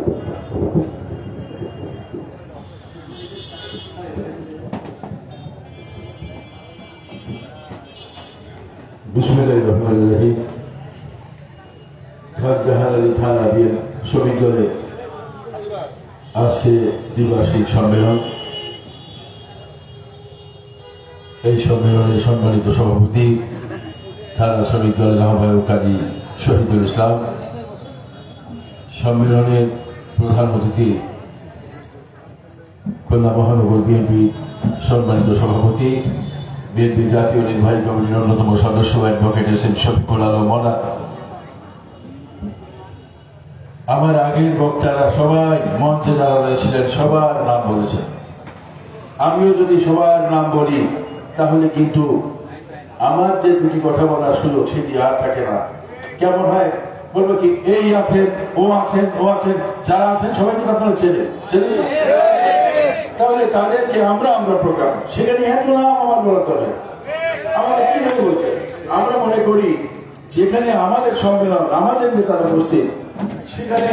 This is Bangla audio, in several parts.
বিসমিল্লাহির খান জাহান আলী থানা শ্রমিক দলের আজকে দ্বিবার্ষিক সম্মেলন। এই সম্মেলনের সম্মানিত সভাপতি থানা শ্রমিক দলের আহ্বায়ক কাজী শহীদুল ইসলাম, সম্মেলনের প্রধান অতিথি খুলনা মহানগর বিএনপি সম্মানিত সভাপতি, বিএনপি জাতীয় নির্বাহী কমিটির অন্যতম সদস্য advocate S M Shafiqul Alam Mona, আমার আগের বক্তারা সবাই মঞ্চে যারা রয়েছিলেন সবার নাম বলেছেন। আমিও যদি সবার নাম বলি তাহলে কিন্তু আমার যে দুটি কথা বলার সুযোগ সেটি আর থাকে না। কেমন হয় বলবো কি, এই আছেন, ও আছেন, ও আছেন, যারা আছেন সবাই কিন্তু আপনারা চেনেন। তাহলে তাদেরকে আমরা প্রোগ্রাম সেখানে এত নাম আমার বলাতে হবে। আমাদের কি বলতে আমরা মনে করি যেখানে আমাদের সম্মেলন, আমাদের নেতারা উপস্থিত, সেখানে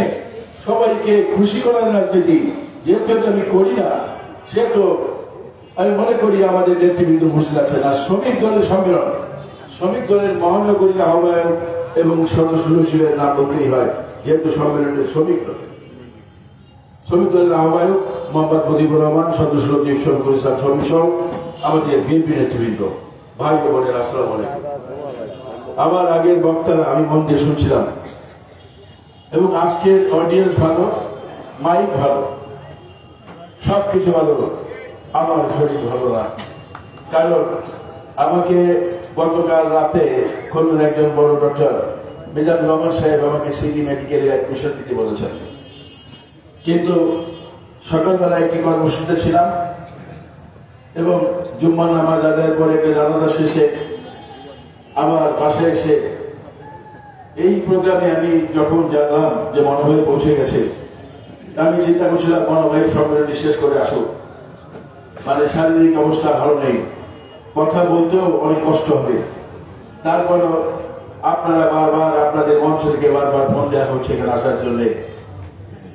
সবাইকে খুশি করার রাজনীতি যেহেতু আমি করি না, সেহেতু আমি মনে করি আমাদের নেতৃবৃন্দ উপস্থিত আছেন। আর শ্রমিক দলের সম্মেলন, শ্রমিক দলের মহানগরীর আহ্বায়ক এবং সদস্য সচিবের নাম বলতেই হয়, যেহেতু সম্মেলনের শ্রমিক দলের আহ্বায়ক মোহাম্মদ মুজিবুর রহমান, সদস্য সচিব শফিকুল ইসলাম শফি সহ আমাদের বিএনপি নেতৃবৃন্দ, ভাই ও বোনের আসসালামু আলাইকুম। আমার আগের বক্তারা আমি মন দিয়ে শুনছিলাম এবং আজকের অডিয়েন্স ভালো, মাইক ভালো, সবকিছু ভালো, আমার শরীর ভালো না। কারণ আমাকে গতকাল রাতে খুলনার একজন বড় ডক্টর মিজানুর রহমান সাহেব আমাকে সিটি মেডিকেলে অ্যাডমিশন দিতে বলেছেন, কিন্তু সকালবেলা একটি কর্মসূচিতে ছিলাম এবং জুম্মার নামাজ আদায়ের পরে একটা জানাজা শেষে আমার বাসায় এসে এই প্রোগ্রামে আমি যখন জানলাম যে মনোভাই পৌঁছে গেছে, আমি চিন্তা করছিলাম মনোভাই সম্মেলনটি শেষ করে আসুক, মানে শারীরিক অবস্থা ভালো নেই, কথা বলতেও অনেক কষ্ট হবে। তারপরও আপনারা বারবার আপনাদের মঞ্চ থেকে বারবার ফোন দেওয়া হচ্ছে এখানে আসার জন্য।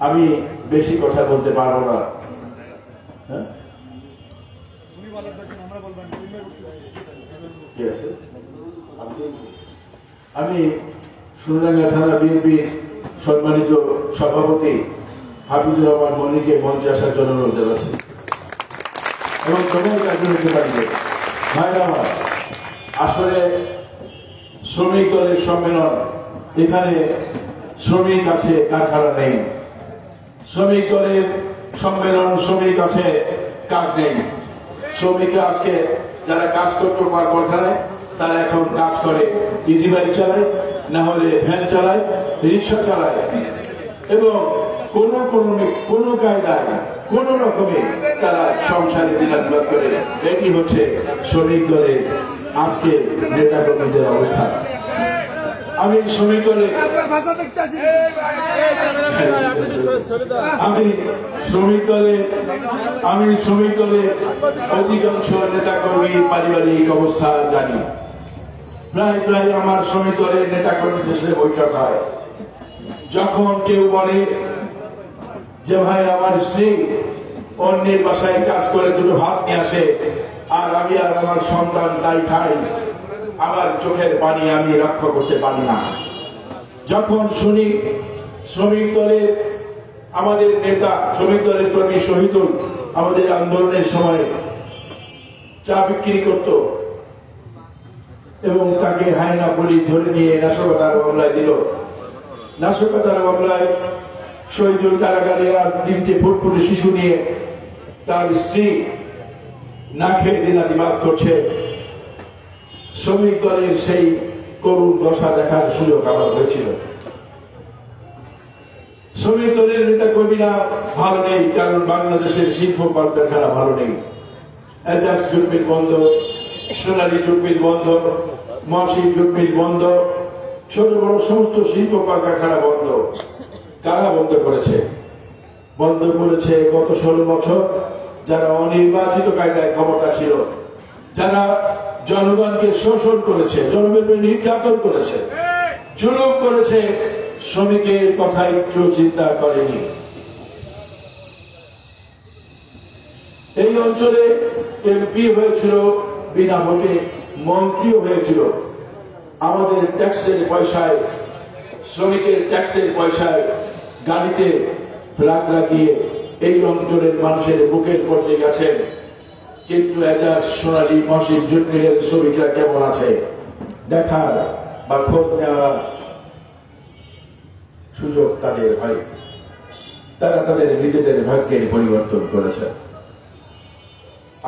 আমি বেশি কথা বলতে পারবো না। আমি সুনারগাঁ থানা বিএনপির সম্মানিত সভাপতি হাফিজুর রহমান মনিকে মঞ্চে আসার জন্য অনুরোধ জানাচ্ছি এবং সবাই কাজে হতে পারবে। ভাইরা আমার, আসলে শ্রমিক দলের সম্মেলন, এখানে শ্রমিক আছে, কারখানা নেই। শ্রমিক দলের সম্মেলন, শ্রমিক আছে, কাজ নেই। শ্রমিকরা আজকে যারা কাজ করতো কারখানায়, তারা এখন কাজ করে ইজি বাইক চালায়, না হলে ভ্যান চালায়, রিক্সা চালায় এবং কোনো কায়দায় কোন রকমে তারা সংসারে দিনাতিপাত করে। এটি হচ্ছে শ্রমিক দলের আজকে নেতা কর্মীদের অবস্থা। আমি শ্রমিক দলের অধিকাংশ নেতা কর্মীর পারিবারিক অবস্থা জানি। প্রায় আমার শ্রমিক দলের নেতা কর্মীদের সাথে বৈঠক হয়। যখন কেউ বলে যে ভাই আমার স্ত্রী অন্যের বাসায় কাজ করে দুটো ভাত নিয়ে আসে আর আমি আর আমার সন্তান তাই খাই, আমার চোখের পানি আমি রক্ষা করতে পারি না। যখন শুনি শ্রমিক দলের আমাদের নেতা, শ্রমিক দলের কর্মী শহীদুল আমাদের আন্দোলনের সময় চা বিক্রি করত এবং তাকে হায়না পুলিশ ধরে নিয়ে নাশকতার মামলায় দিল। নাশকতার মামলায় শহীদুল কারাগারে আর 3টে ফুটফুটে শিশু নিয়ে তার স্ত্রী না খেয়ে দিনাতিপাত করছে। শ্রমিক দলের সেই করুণ দশা দেখার সুযোগ আমার হয়েছিল। শ্রমিক দলের নেতা কর্মীরা ভালো নেই, কারণ বাংলাদেশের শিল্প কলকারখানা ভালো নেই। অ্যাজাক্স জুট মিল বন্ধ, সোনালী জুট মিল বন্ধ, মাসি জুট মিল বন্ধ, ছোট বড় সমস্ত শিল্প কলকারখানা বন্ধ। কারা বন্ধ করেছে? বন্ধ করেছে গত 16 বছর যারা অনির্বাচিত কায়দায় ক্ষমতা ছিল, যারা জনগণকে শোষণ করেছে, জনগণের নির্যাতন করেছে, জুলুম করেছে, শ্রমিকের কথা একটু চিন্তা করেনি। এই অঞ্চলে এমপি হয়েছিল বিনা ভোটে, মন্ত্রীও হয়েছিল। আমাদের ট্যাক্সের পয়সায়, শ্রমিকের ট্যাক্সের পয়সায় গাড়িতে ফ্ল্যাগ লাগিয়ে এই অঞ্চলের মানুষের বুকের পড়তে গেছেন। কিন্তু এজাজ, সোনালী, মসজিদ, জুট মিলের শ্রমিকরা কেমন আছে দেখার বা খোঁজ নেওয়ার সুযোগ তাদের হয়। তারা তাদের নিজেদের ভাগ্যের পরিবর্তন করেছে।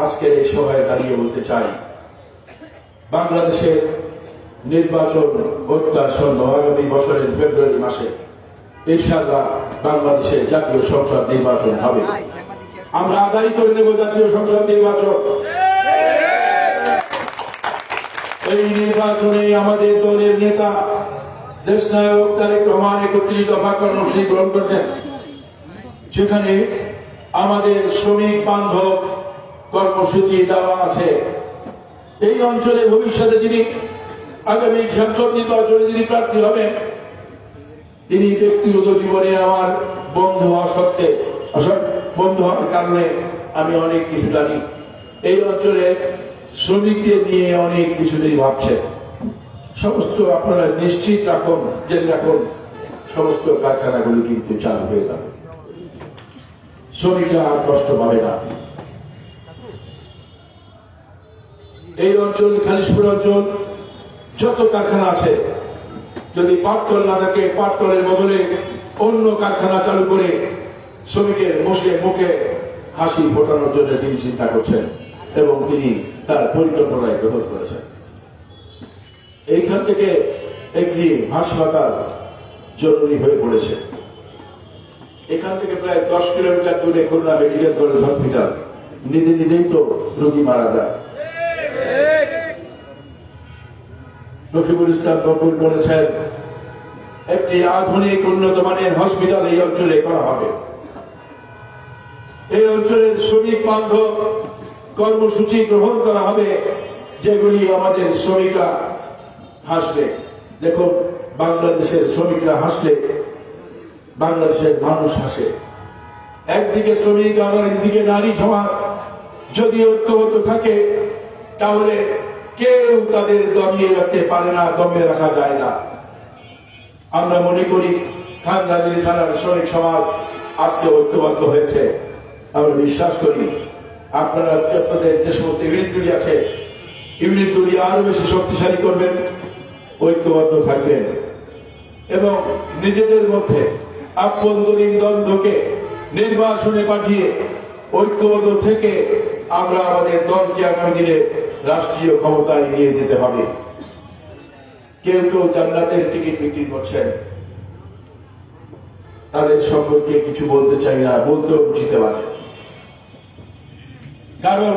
আজকের এই সভায় দাঁড়িয়ে বলতে চাই, বাংলাদেশের নির্বাচন অত্যাসন্ন। আগামী বছরের ফেব্রুয়ারি মাসে ইনশাআল্লাহ বাংলাদেশের জাতীয় সংসদ নির্বাচন হবে। আমরা আদায় করে নেব জাতীয় সংসদ নির্বাচন। এই নির্বাচনে আমাদের দলের নেতা দেশনায়ক তারেক রহমান 31 দফা কর্মসূচি গ্রহণ করেছেন, যেখানে আমাদের শ্রমিক বান্ধব কর্মসূচি দেওয়া আছে। এই অঞ্চলে ভবিষ্যতে যিনি আগামী সংসদ নির্বাচনে যিনি প্রার্থী হবেন, তিনি ব্যক্তিগত জীবনে আমার বন্ধু হওয়া সত্ত্বে, বন্ধু হওয়ার কারণে আমি অনেক কিছু জানি। এই অঞ্চলে শ্রমিকদের নিয়ে অনেক কিছু তিনি ভাবছেন। সমস্ত আপনারা নিশ্চিত রাখুন, জেনে রাখুন, সমস্ত কারখানাগুলি কিন্তু চালু হয়ে যাবে, শ্রমিকরা আর কষ্ট পাবে না। এই অঞ্চল, খালিশপুর অঞ্চল, যত কারখানা আছে, যদি পাটকল না থাকে, পাটকলের বদলে অন্য কারখানা চালু করে শ্রমিকের মুখে হাসি ফোটানোর জন্য তিনি চিন্তা করছেন এবং তিনি তার পরিকল্পনায় গ্রহণ করেছেন। এইখান থেকে একটি হাসপাতাল জরুরি হয়ে পড়েছে। এখান থেকে প্রায় 10 কিলোমিটার দূরে খুলনা মেডিকেল কলেজ হসপিটাল। নিজেই তো রোগী মারা যায়। রকিবুল ইসলাম বকুল বলেছেন, একটি আধুনিক উন্নত মানের হসপিটাল এই অঞ্চলে করা হবে। এই অঞ্চলের শ্রমিক বান্ধব কর্মসূচি গ্রহণ করা হবে, যেগুলি আমাদের শ্রমিকরা হাসবে। দেখুন, বাংলাদেশের শ্রমিকরা হাসলে বাংলাদেশের মানুষ হাসে। একদিকে শ্রমিক, আবার একদিকে নারী সমাজ যদি ঐক্যবদ্ধ থাকে, তাহলে কেউ তাদের দমিয়ে রাখতে পারে না, দমিয়ে রাখা যায় না। আমরা মনে করি খানগাজী থানার শ্রমিক সমাজ আজকে ঐক্যবদ্ধ হয়েছে। আমরা বিশ্বাস করি আপনারা আপনাদের যে সমস্ত ইউনিটগুলি আছে, ইউনিটগুলি আরো বেশি শক্তিশালী করবেন, ঐক্যবদ্ধ থাকবেন এবং নিজেদের মধ্যে আভ্যন্তরীণ দ্বন্দ্বকে নির্বাচনে পাঠিয়ে ঐক্যবদ্ধ থেকে আমরা আমাদের দলকে আগামী দিনে রাষ্ট্রীয় ক্ষমতায় নিয়ে যেতে হবে। কেউ কেউ জান্নাতের টিকিট বিক্রি করছেন, তাদের সম্পর্কে কিছু বলতে চাই না, বলতেও বুঝতে পারে। কারণ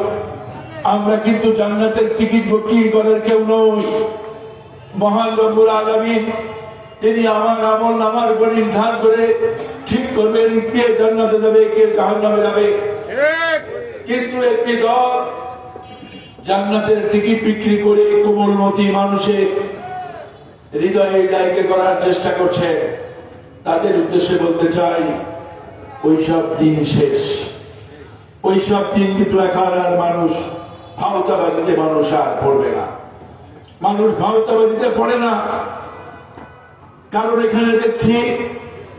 আমরা কিন্তু জান্নাতের টিকিট বিক্রি করার কেউ নই। মহান রব্বুল আলামিন তিনি আমার আমল নামার উপর নির্ধারণ করে ঠিক করবেন কে জান্নাতে যাবে, কে জাহান্নামে যাবে। কিন্তু একটি দল জান্নাতের টিকিট বিক্রি করে কোমলমতি মানুষের হৃদয়ে জায়গা করার চেষ্টা করছে। তাদের উদ্দেশ্যে বলতে চাই, ওইসব দিন শেষ। ওইসব দিন কিন্তু এখন আর মানুষ ভাওতাবাজিতে মানুষ আর পড়বে না। মানুষ ভাওতাবাজিতে পড়ে না, কারণ এখানে দেখছি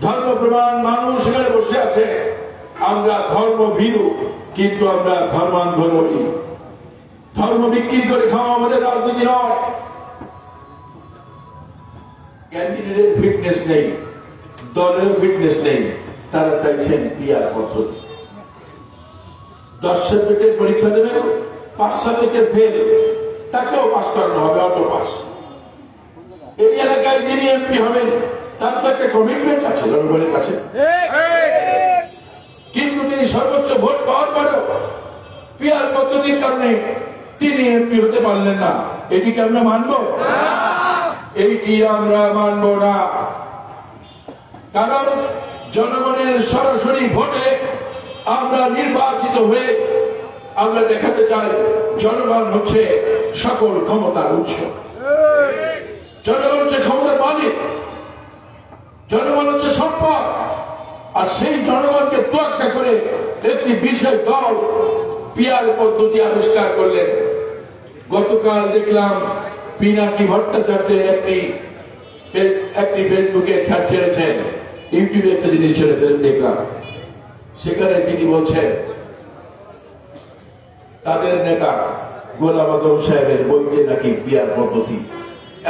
ধর্মপ্রধান মানুষ এখানে বসে আছে। আমরা ধর্ম ভীরু, কিন্তু আমরা ধর্মান্ধ নই। ধর্ম বিক্রি করে খাওয়া আমাদের রাজনীতি নয়। ক্যান্ডিডেটের ফিটনেস নেই, দলের ফিটনেস নেই, তারা চাইছেন পিআর পদ্ধতি। 10 সাবজেক্টের পরীক্ষা দেবেন, 5 সাবজেক্টের ফেল, তাকেও পাস করানো হবে, অটো পাস। এই এলাকায় যিনি এমপি হবেন তার তো একটা কমিটমেন্ট আছে জনগণের কাছে, কিন্তু তিনি সর্বোচ্চ ভোট পাওয়ার পরেও পিআর পদ্ধতির কারণে তিনি এমপি হতে পারলেন না। এটিকে আমরা মানব? এইটি আমরা মানব না। কারণ জনগণের সরাসরি ভোটে আমরা নির্বাচিত হয়ে আমরা দেখাতে চাই জনগণ হচ্ছে সকল ক্ষমতার উৎস, জনগণ হচ্ছে ক্ষমতার মালিক, জনগণ হচ্ছে সম্পদ। আর সেই জনগণকে তোয়াক্কা করে একটি বিশেষ দল পিয়ার পদ্ধতি আবিষ্কার করলেন। গতকাল দেখলাম পিনাকি ভট্টাচার্যের একটি ফেসবুকে ছেড়েছেন, ইউটিউবে একটা জিনিস ছেড়েছেন দেখলাম। সেখানে তিনি বলছেন তাদের নেতা গোলাম আজম সাহেবের বইতে নাকি পিয়ার পদ্ধতি।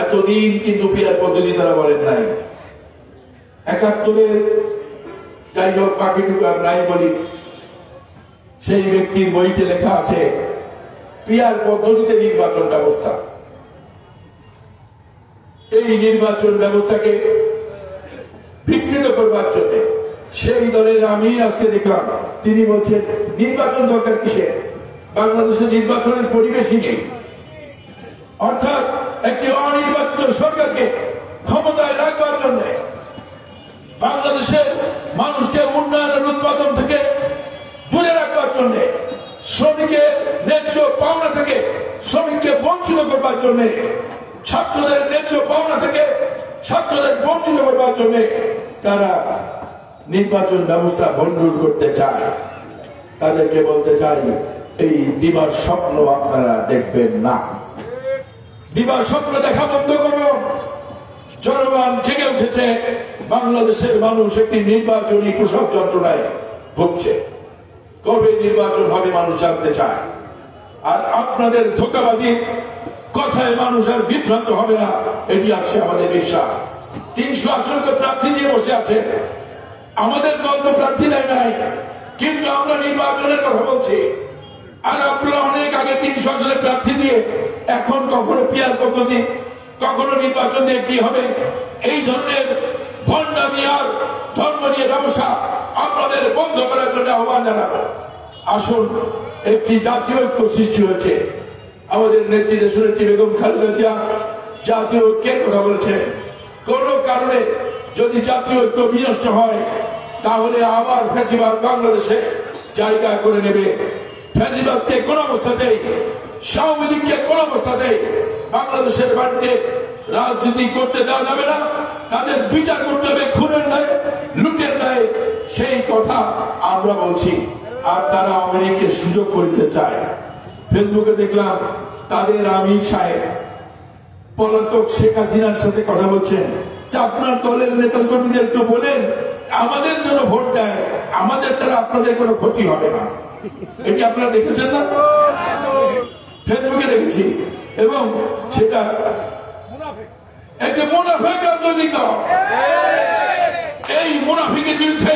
এতদিন কিন্তু পিয়ার পদ্ধতি তারা বলেন নাই। 71-এর যাই হোক বাকিটুকু আর নাই বলি, সেই ব্যক্তির বইতে লেখা আছে পিয়ার পদ্ধতিতে নির্বাচন ব্যবস্থা। এই নির্বাচন ব্যবস্থাকে বিকৃত করবার জন্য সেই দলের আমি আজকে দেখলাম তিনি বলছেন নির্বাচন দরকার কিসে, বাংলাদেশের নির্বাচনের পরিবেশই নেই। অর্থাৎ একটি অনির্বাচিত সরকারকে ক্ষমতায় রাখবার জন্য, বাংলাদেশের মানুষকে উন্নয়নের উৎপাদন থেকে দূরে রাখবার জন্য, শ্রমিকের ন্যায্য পাওনা থেকে শ্রমিককে বঞ্চিত করবার জন্য, ছাত্রদের ন্যায্য পাওনা থেকে ছাত্রদের বঞ্চিত করবার জন্য তারা নির্বাচন ব্যবস্থা ভণ্ডুল করতে চায়। তাদেরকে বলতে চাই এই দিবার স্বপ্ন আপনারা দেখবেন না। দিবার স্বপ্ন দেখা বন্ধ করুন। জনগণ জেগে উঠেছে। বাংলাদেশের মানুষ একটি নির্বাচনী কুশল যন্ত্রণায় ভুগছে। কবে নির্বাচন হবে মানুষ জানতে চায়। আর আপনাদের ধোঁকাবাজির কথায় মানুষ আর বিভ্রান্ত হবে না, এটি আছে আমাদের বিশ্বাস। 300 আসনকে প্রার্থী দিয়ে বসে আছে। আমাদের দল তো প্রার্থী দেয় নাই, কিন্তু আমরা নির্বাচনের কথা বলছি। আর আপনারা অনেক আগে 300 আসনে প্রার্থী দিয়ে এখন কখনো পিয়ার পদ্ধতি, কখনো নির্বাচন দিয়ে কি হবে, এই ধরনের ভণ্ডামি আর ধর্ম নিয়ে ব্যবসা আপনাদের বন্ধ করার জন্য আহ্বান জানাবো। আসুন, একটি জাতীয় ঐক্য সৃষ্টি হয়েছে। আমাদের নেত্রী দেশনেত্রী বেগম খালেদা জিয়া জাতীয় ঐক্যের কথা বলেছেন। কোন কারণে যদি জাতীয় ঐক্য বিনষ্ট হয় তাহলে আবার ফ্যাসিবাদ বাংলাদেশে জায়গা করে নেবে। ফ্যাসিবাদকে কোন অবস্থাতেই, আওয়ামী লীগকে কোন অবস্থাতেই বাংলাদেশের বাড়িতে রাজনীতি করতে দেওয়া যাবে না। তাদের বিচার করতে হবে খুনের দায়ে, লুটের দায়ে। সেই কথা আমরা বলছি। আর তারা আওয়ামী লীগকে সুযোগ করতে চায়। ফেসবুকে দেখলাম তাদের আমির সাহেব পলাতক শেখ হাসিনার সাথে কথা বলছেন। আপনার দলের নেতা কর্মীদের একটু বলেন আমাদের জন্য ভোট দেয়, আমাদের দ্বারা আপনাদের কোনো ক্ষতি হবে না। এটি আপনারা দেখেছেন না? ফেসবুকে দেখেছি। এবং সেটা একটি মুনাফিক রাজনৈতিক দল। এই মুনাফিকের বিরুদ্ধে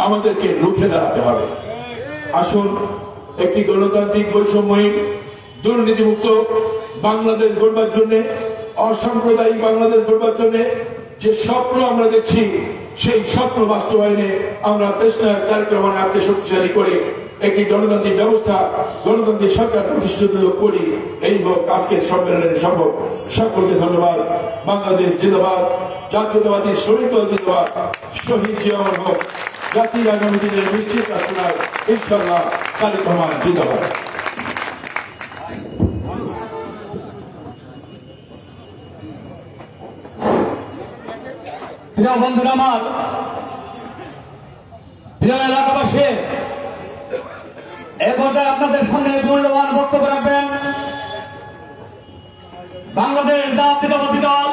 আমাদেরকে রুখে দাঁড়াতে হবে। আসুন, একটি গণতান্ত্রিক বৈষম্যহীন দুর্নীতিমুক্ত বাংলাদেশ গড়বার জন্য, অসাম্প্রদায়িক বাংলাদেশ গড়বার জন্য যে স্বপ্ন আমরা দেখছি, সেই স্বপ্ন বাস্তবায়নে আমরা দেশনায়ক তারেক রহমানের হাতকে শক্তিশালী করে একটি গণতান্ত্রিক ব্যবস্থা, গণতান্ত্রিক সরকার প্রতিষ্ঠিত করি। এই হোক আজকের সম্মেলনের সম্ভব। সকলকে ধন্যবাদ। বাংলাদেশ জিন্দাবাদ, জাতীয়তাবাদী শ্রমিক দল জিন্দাবাদ, শহীদ জিয়া হোক, জাতির আগামী দিনের নিশ্চিত রাষ্ট্রনায়ক ইনশাআল্লাহ তারেক রহমান জিন্দাবাদ। প্রিয় বন্ধুরা, আমার প্রিয় এলাকাবাসী, এ পর্যায়ে আপনাদের সামনে মূল্যবান বক্তব্য রাখবেন বাংলাদেশ জাতীয়তাবাদী দল